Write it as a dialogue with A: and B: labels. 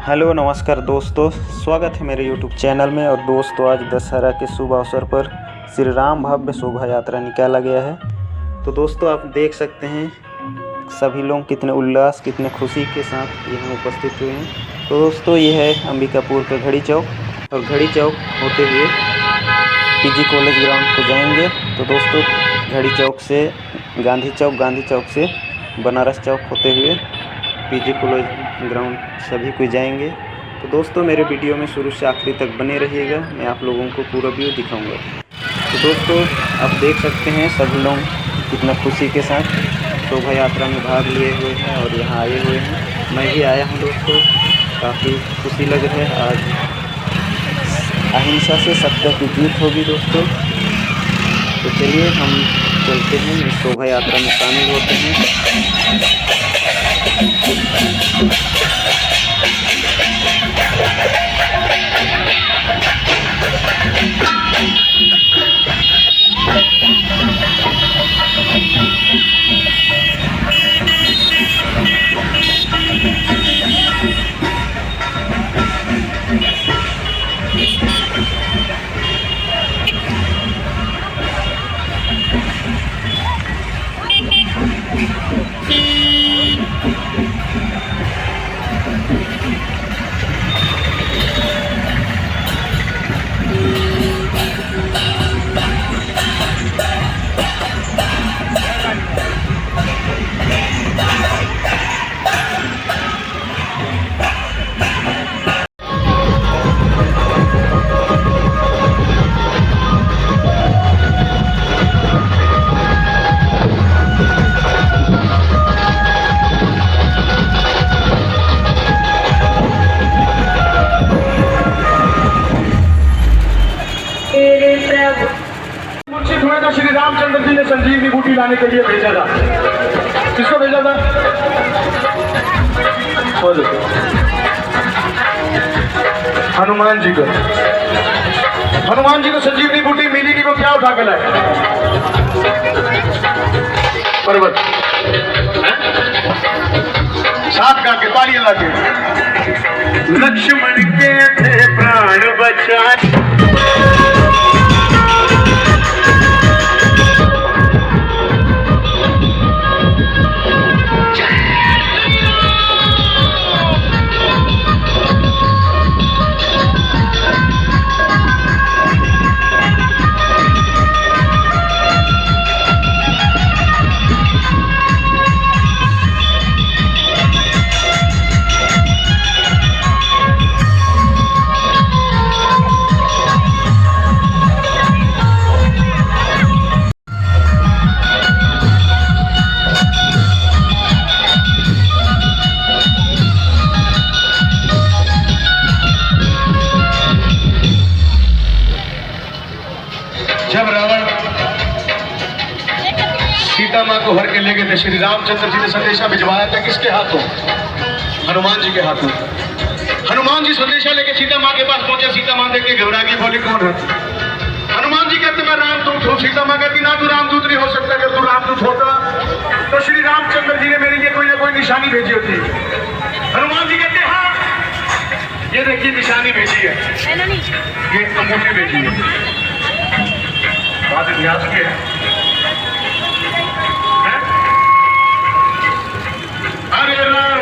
A: Hello नमस्कार दोस्तों, स्वागत है मेरे यूट्यूब चैनल में। और दोस्तों, आज दशहरा के शुभ अवसर पर श्री राम भव्य शोभा यात्रा निकाला गया है। तो दोस्तों, आप देख सकते हैं सभी लोग कितने उल्लास, कितने खुशी के साथ यहाँ उपस्थित हुए हैं। तो दोस्तों, ये है अंबिकापुर का घड़ी चौक और घड़ी चौक होते हुए पीजी कॉलेज ग्राउंड को जाएंगे। तो दोस्तों, घड़ी चौक से गांधी चौक से बनारस चौक होते हुए पीजी कॉलेज ग्राउंड सभी कोई जाएंगे। तो दोस्तों, मेरे वीडियो में शुरू से आखिरी तक बने रहिएगा, मैं आप लोगों को पूरा व्यू दिखाऊंगा। तो दोस्तों, आप देख सकते हैं सभी लोग कितना खुशी के साथ शोभा यात्रा में भाग लिए हुए हैं और यहाँ आए हुए हैं। मैं भी आया हूँ दोस्तों, काफ़ी खुशी लग रही है। आज अहिंसा से सत्य की जीत होगी दोस्तों। तो चलिए हम चलते हैं, इस शोभा यात्रा में शामिल होते हैं।
B: श्री रामचंद्र जी ने संजीवनी बूटी लाने के लिए भेजा था। किसको भेजा था? हनुमान जी को। हनुमान जी को संजीवनी बूटी मिली कि वो क्या उठा के लाए? पर्वत। साथ गा के तालियां ला के। लक्ष्मण के थे प्राण बचाए। जब रावण सीता मां को हर के ले गए थे, श्री रामचंद्र जी ने संदेशा भिजवाया था किसके हाथों? हनुमान जी के हाथों। हनुमान जी संदेशा लेके सीता मां के पास पहुंचे। सीता मां देख के घबरा गई, बोली कौन है? हनुमान जी कहते मैं रामदूत हूँ। सीता मां कहती ना, तू रामदूत नहीं हो सकता। अगर तू रामदूत होता तो श्री रामचंद्र जी ने मेरे लिए कोई ना कोई निशानी भेजी होती। हनुमान जी कहते हाँ, ये देखिए निशानी भेजी है, ये अंगूठी भेजी है। बात इतिहास की है। अरे राम